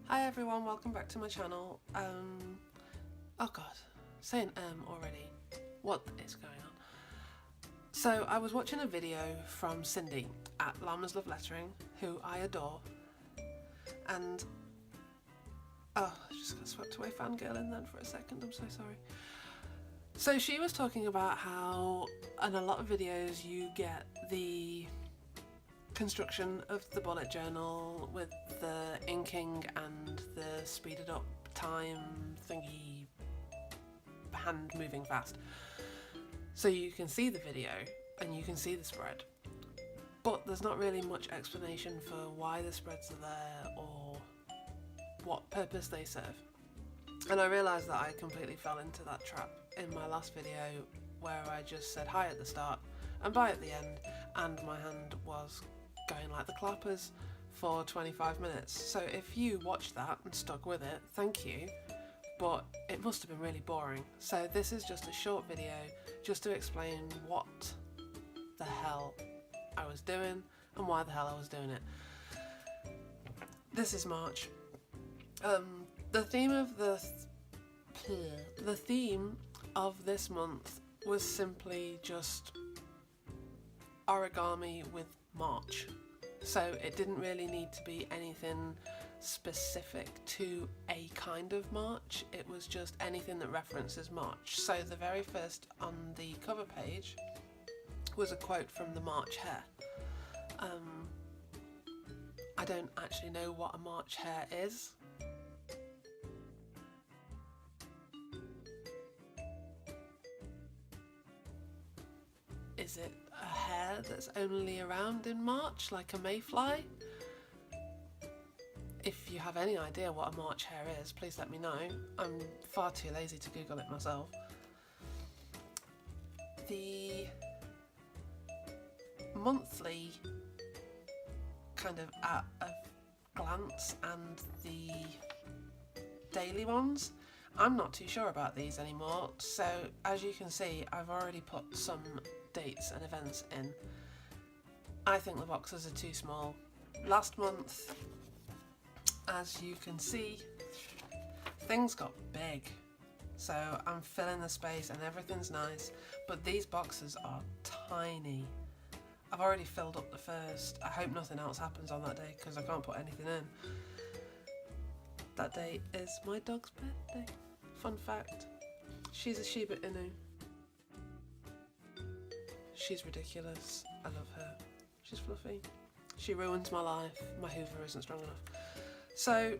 Hi everyone, welcome back to my channel. Oh god, saying already. What is going on? So I was watching a video from Cindy at Llama's Love Lettering, who I adore, and I just got swept away fangirling then for a second, I'm so sorry. So she was talking about how in a lot of videos you get the construction of the bullet journal with the inking and the speeded up time thingy, hand moving fast. So you can see the video and you can see the spread, but there's not really much explanation for why the spreads are there or what purpose they serve. And I realised that I completely fell into that trap in my last video where I just said hi at the start and bye at the end, and my hand was going like the clappers for 25 minutes. So if you watched that and stuck with it, thank you, but it must have been really boring. So this is just a short video just to explain what the hell I was doing and why the hell I was doing it. This is March. The theme of this month was simply just origami with March. So it didn't really need to be anything specific to a kind of March, it was just anything that references March. So the very first on the cover page was a quote from the March Hare. I don't actually know what a March hare is. Is it a hare that's only around in March, like a mayfly? If you have any idea what a March hare is, please let me know. I'm far too lazy to Google it myself. The monthly kind of at a glance and the daily ones, I'm not too sure about these anymore. So as you can see, I've already put some dates and events in. I think the boxes are too small. Last month, as you can see, things got big. So I'm filling the space and everything's nice, but these boxes are tiny. I've already filled up the first. I hope nothing else happens on that day because I can't put anything in. That day is my dog's birthday. Fun fact, she's a Shiba Inu. She's ridiculous. I love her. She's fluffy. She ruins my life. My Hoover isn't strong enough. So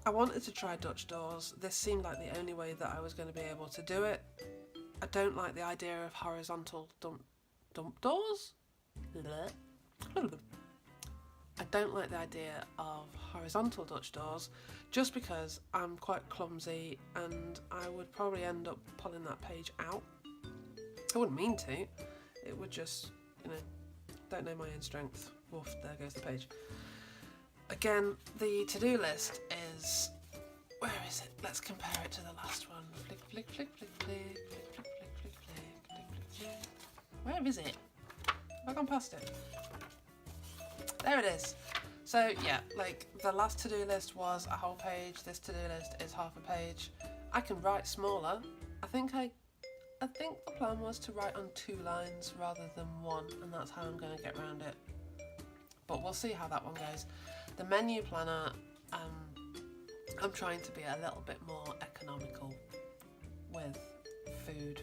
I wanted to try Dutch doors. This seemed like the only way that I was going to be able to do it. I don't like the idea of horizontal dump doors. I don't like the idea of horizontal Dutch doors just because I'm quite clumsy and I would probably end up pulling that page out. I wouldn't mean to, it would just, don't know my own strength. Woof, there goes the page. Again, the to-do list is, where is it? Let's compare it to the last one. Flick, flick, flick, flick, flick, flick, flick, flick, flick, flick, flick, flick. Where is it? Have I gone past it? There it is. So yeah, like the last to-do list was a whole page, this to-do list is half a page. I can write smaller. I think the plan was to write on 2 lines rather than 1, and that's how I'm going to get around it. But we'll see how that one goes. The menu planner, I'm trying to be a little bit more economical with food.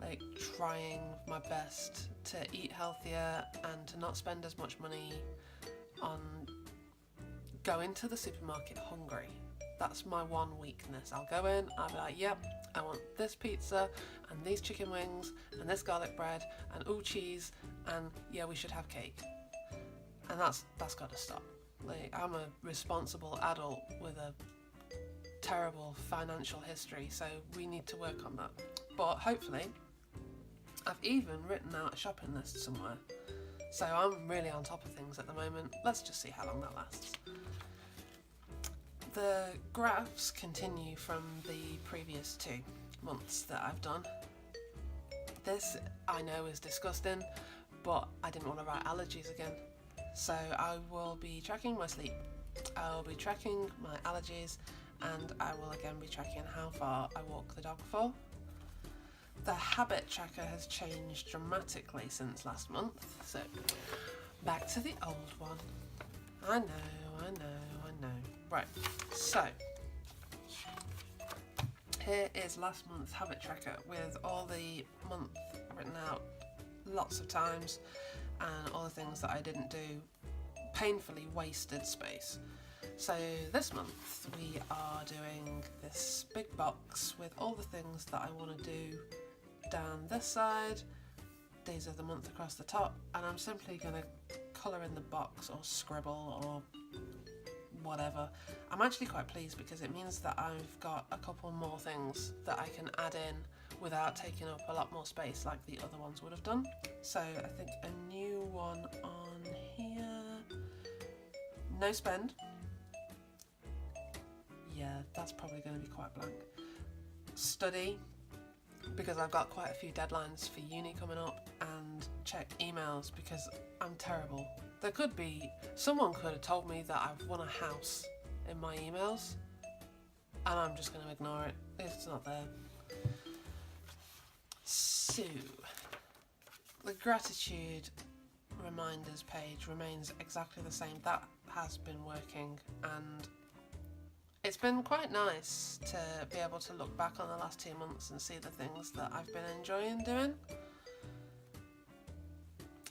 Like trying my best to eat healthier and to not spend as much money on going to the supermarket hungry. That's my one weakness. I'll go in, I'll be like, yep, I want this pizza and these chicken wings and this garlic bread and ooh cheese and yeah, we should have cake. And that's got to stop. Like, I'm a responsible adult with a terrible financial history, so we need to work on that. But hopefully, I've even written out a shopping list somewhere. So I'm really on top of things at the moment. Let's just see how long that lasts. The graphs continue from the previous 2 months that I've done. This I know is disgusting, but I didn't want to write allergies again. So I will be tracking my sleep I will be tracking my allergies, and I will again be tracking how far I walk the dog for. The habit tracker has changed dramatically since last month, so back to the old one. I know. Right, so here is last month's habit tracker with all the month written out lots of times and all the things that I didn't do, painfully wasted space. So this month we are doing this big box with all the things that I want to do down this side, days of the month across the top, and I'm simply going to colour in the box or scribble or whatever. I'm actually quite pleased because it means that I've got a couple more things that I can add in without taking up a lot more space like the other ones would have done. So I think a new one on here, no spend. Yeah, that's probably going to be quite blank. Study, because I've got quite a few deadlines for uni coming up, and check emails because I'm terrible. There could be, someone could have told me that I've won a house in my emails, and I'm just going to ignore it. It's not there. So, the gratitude reminders page remains exactly the same. That has been working, and it's been quite nice to be able to look back on the last 2 months and see the things that I've been enjoying doing.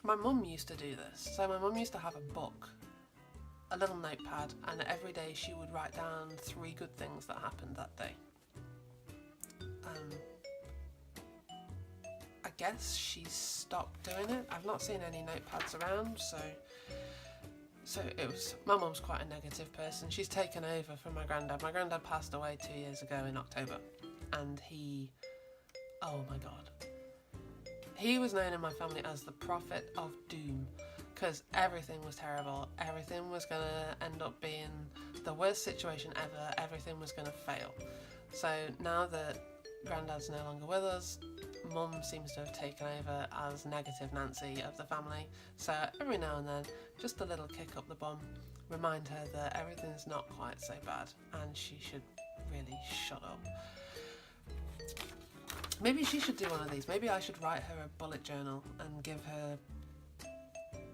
My mum used to do this. So my mum used to have a book, a little notepad, and every day she would write down 3 good things that happened that day. I guess she stopped doing it. I've not seen any notepads around, so it was, my mum's quite a negative person. She's taken over from my granddad. My granddad passed away 2 years ago in October, and oh my God. He was known in my family as the prophet of doom, because everything was terrible. Everything was going to end up being the worst situation ever. Everything was going to fail. So now that Grandad's no longer with us, Mum seems to have taken over as negative Nancy of the family. So every now and then, just a little kick up the bum, remind her that everything's not quite so bad and she should really shut up. Maybe she should do one of these. Maybe I should write her a bullet journal and give her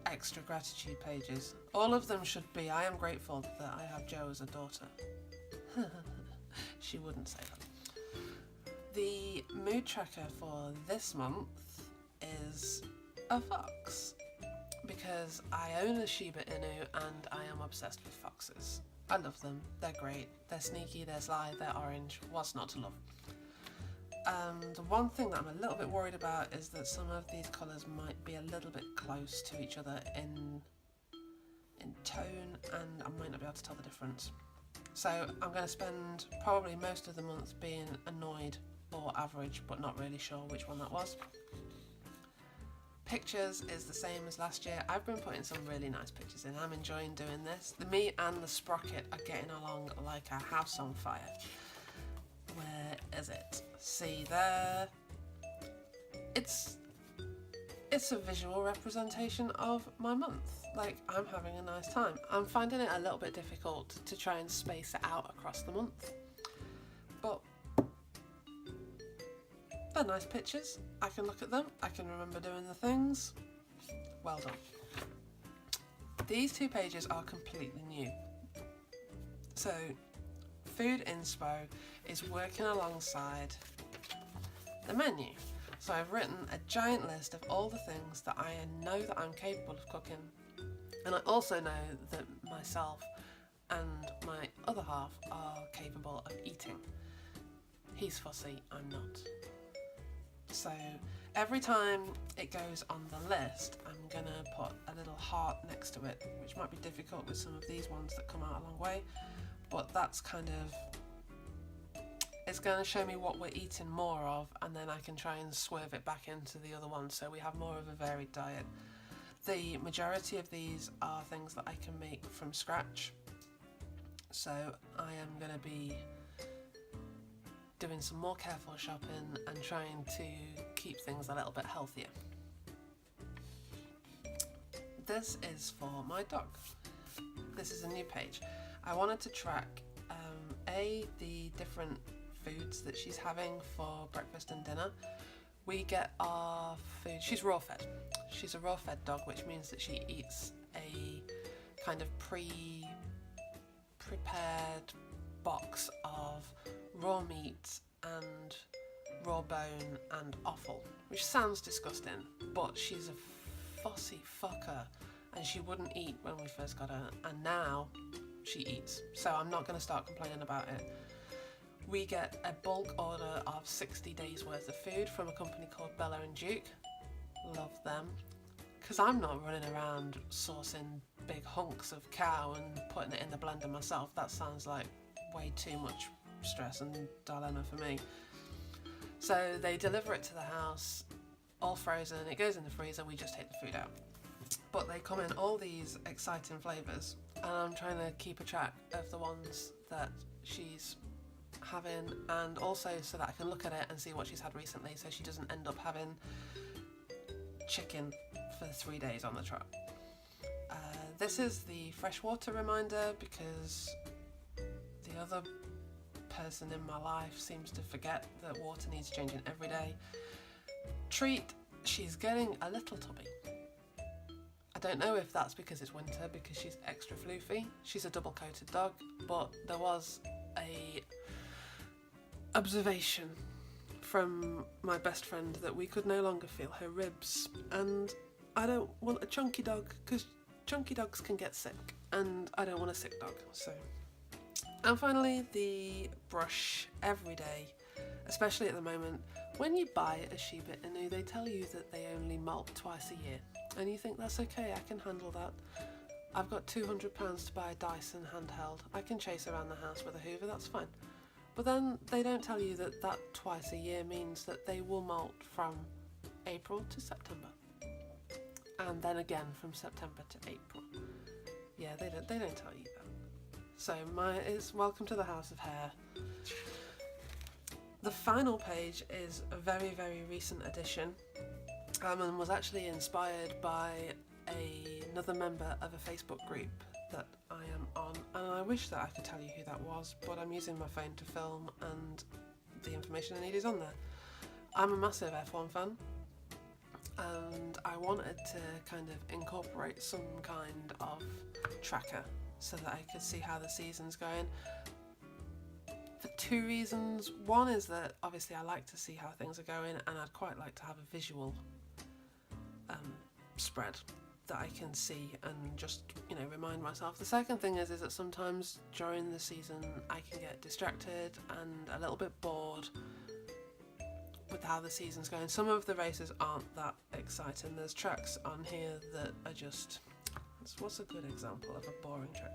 extra gratitude pages. All of them should be, I am grateful that I have Jo as a daughter. She wouldn't say that. The mood tracker for this month is a fox, because I own a Shiba Inu and I am obsessed with foxes. I love them. They're great. They're sneaky, they're sly, they're orange. What's not to love? The one thing that I'm a little bit worried about is that some of these colours might be a little bit close to each other in tone, and I might not be able to tell the difference. So I'm going to spend probably most of the month being annoyed or average, but not really sure which one that was. Pictures is the same as last year. I've been putting some really nice pictures in. I'm enjoying doing this. Me and the sprocket are getting along like a house on fire. Where is it? See there? It's a visual representation of my month. Like, I'm having a nice time. I'm finding it a little bit difficult to try and space it out across the month. But they're nice pictures. I can look at them. I can remember doing the things. Well done. These 2 pages are completely new. So, Food Inspo is working alongside the menu. So I've written a giant list of all the things that I know that I'm capable of cooking, and I also know that myself and my other half are capable of eating. He's fussy, I'm not. So every time it goes on the list, I'm gonna put a little heart next to it, which might be difficult with some of these ones that come out a long way, but that's kind of, it's going to show me what we're eating more of, and then I can try and swerve it back into the other one so we have more of a varied diet. The majority of these are things that I can make from scratch, so I am going to be doing some more careful shopping and trying to keep things a little bit healthier. This is for my dog. This is a new page. I wanted to track the different foods that she's having for breakfast and dinner. We get our food, she's raw fed. She's a raw fed dog, which means that she eats a kind of prepared box of raw meat and raw bone and offal, which sounds disgusting, but she's a fussy fucker and she wouldn't eat when we first got her, and now she eats, so I'm not going to start complaining about it. We get a bulk order of 60 days worth of food from a company called Bella and Duke. Love them, because I'm not running around sourcing big hunks of cow and putting it in the blender myself. That sounds like way too much stress and dilemma for me. So they deliver it to the house, all frozen. It goes in the freezer, we just take the food out. But they come in all these exciting flavours, and I'm trying to keep a track of the ones that she's having, and also so that I can look at it and see what she's had recently, so she doesn't end up having chicken for 3 days on the trot. This is the freshwater reminder, because the other person in my life seems to forget that water needs changing every day. Treat, she's getting a little tubby. I don't know if that's because it's winter, because she's extra floofy. She's a double coated dog, but there was a observation from my best friend that we could no longer feel her ribs, and I don't want a chunky dog, because chunky dogs can get sick, and I don't want a sick dog. So, and finally, the brush every day, especially at the moment. When you buy a Shiba Inu, they tell you that they only molt twice a year, and you think that's okay, I can handle that. I've got £200 to buy a Dyson handheld. I can chase around the house with a Hoover, that's fine. But then they don't tell you that that twice a year means that they will molt from April to September, and then again from September to April. Yeah, they don't tell you that. So it's welcome to the House of Hair. The final page is a very, very recent addition, and was actually inspired by another member of a Facebook group that I am on, and I wish that I could tell you who that was, but I'm using my phone to film and the information I need is on there. I'm a massive F1 fan, and I wanted to kind of incorporate some kind of tracker so that I could see how the season's going. For two reasons. One is that obviously I like to see how things are going, and I'd quite like to have a visual spread that I can see and just, remind myself. The second thing is that sometimes during the season I can get distracted and a little bit bored with how the season's going. Some of the races aren't that exciting. There's tracks on here that are just, what's a good example of a boring track?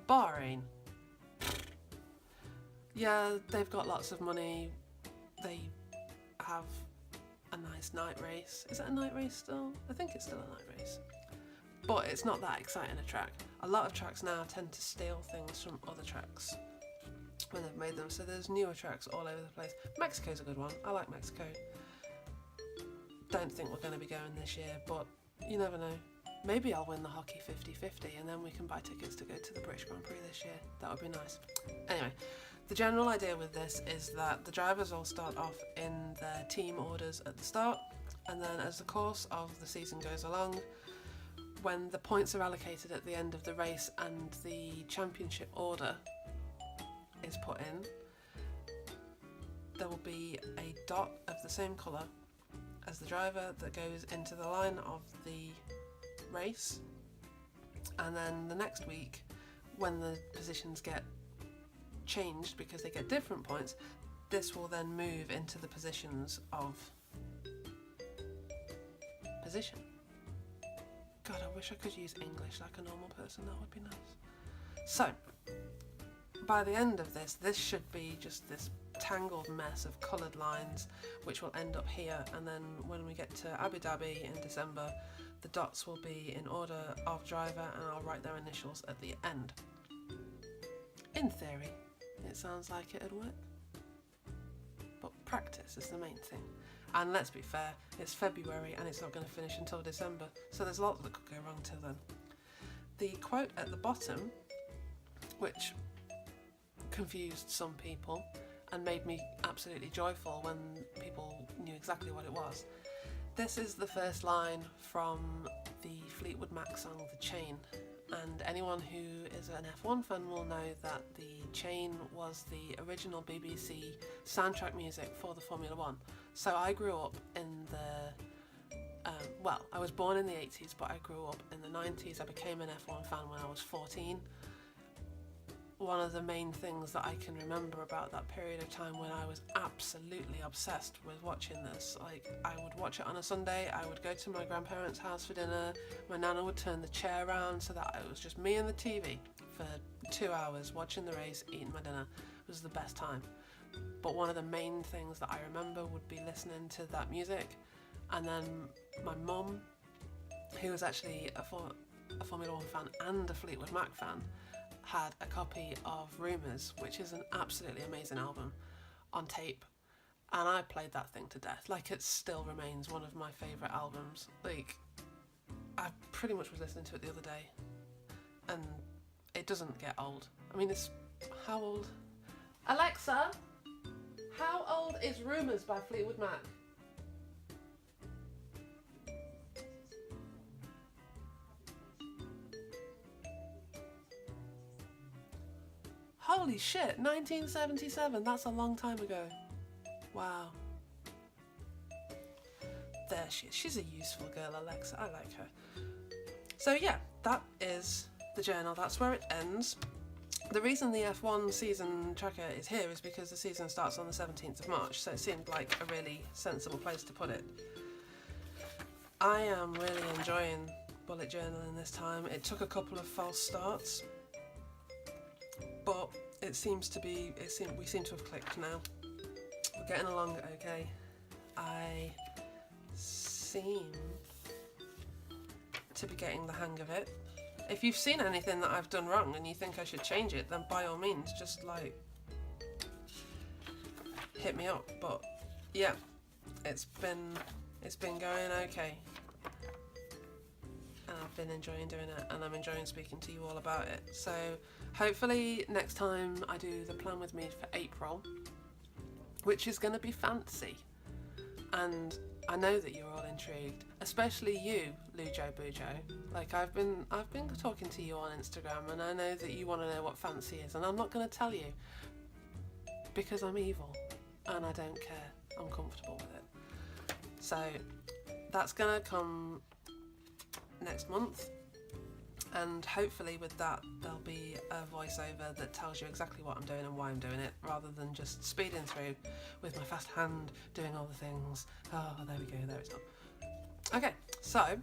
Bahrain. Yeah, they've got lots of money. They have a nice night race. Is it a night race still? I think it's still a night race. But it's not that exciting a track. A lot of tracks now tend to steal things from other tracks when they've made them, so there's newer tracks all over the place. Mexico's a good one. I like Mexico. Don't think we're going to be going this year, but you never know. Maybe I'll win the hockey 50-50 and then we can buy tickets to go to the British Grand Prix this year. That would be nice. Anyway, the general idea with this is that the drivers all start off in their team orders at the start, and then as the course of the season goes along, when the points are allocated at the end of the race and the championship order is put in, there will be a dot of the same colour as the driver that goes into the line of the race, and then the next week when the positions get changed because they get different points, this will then move into the positions of position. God, I wish I could use English like a normal person, that would be nice. So, by the end of this should be just this tangled mess of coloured lines which will end up here, and then when we get to Abu Dhabi in December, the dots will be in order of driver and I'll write their initials at the end. In theory, it sounds like it'd work, but practice is the main thing. And let's be fair, it's February and it's not going to finish until December, so there's a lot that could go wrong till then. The quote at the bottom which confused some people and made me absolutely joyful when people knew exactly what it was. This is the first line from the Fleetwood Mac song The Chain, and anyone who is an F1 fan will know that The Chain was the original BBC soundtrack music for the Formula One. So I grew up in well, I was born in the 80s, but I grew up in the 90s. I became an F1 fan when I was 14. One of the main things that I can remember about that period of time when I was absolutely obsessed with watching this. Like, I would watch it on a Sunday, I would go to my grandparents' house for dinner, my nana would turn the chair around so that it was just me and the TV for 2 hours watching the race, eating my dinner. It was the best time. But one of the main things that I remember would be listening to that music, and then my mum, who was actually a Formula One fan and a Fleetwood Mac fan, had a copy of Rumours, which is an absolutely amazing album, on tape, and I played that thing to death. Like, it still remains one of my favourite albums. Like, I pretty much was listening to it the other day, and it doesn't get old. I mean, it's... how old? Alexa, how old is Rumours by Fleetwood Mac? Holy shit, 1977, that's a long time ago. Wow. There she is. She's a useful girl, Alexa. I like her. So yeah, that is the journal. That's where it ends. The reason the F1 season tracker is here is because the season starts on the 17th of March, so it seemed like a really sensible place to put it. I am really enjoying bullet journaling this time. It took a couple of false starts, but it seems to be, we seem to have clicked now. We're getting along okay. I seem to be getting the hang of it. If you've seen anything that I've done wrong and you think I should change it, then by all means, just like hit me up. But yeah, it's been going okay. And I've been enjoying doing it, and I'm enjoying speaking to you all about it. So hopefully next time I do the plan with me for April, which is going to be fancy, and I know that you're all intrigued, especially you, Lujo Bujo. Like, I've been talking to you on Instagram, and I know that you want to know what fancy is, and I'm not going to tell you because I'm evil and I don't care. I'm comfortable with it. So that's going to come next month, and hopefully with that there'll be a voiceover that tells you exactly what I'm doing and why I'm doing it, rather than just speeding through with my fast hand doing all the things. Oh, there we go, there it's done. Okay, so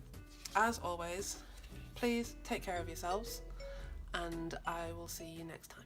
as always, please take care of yourselves, and I will see you next time.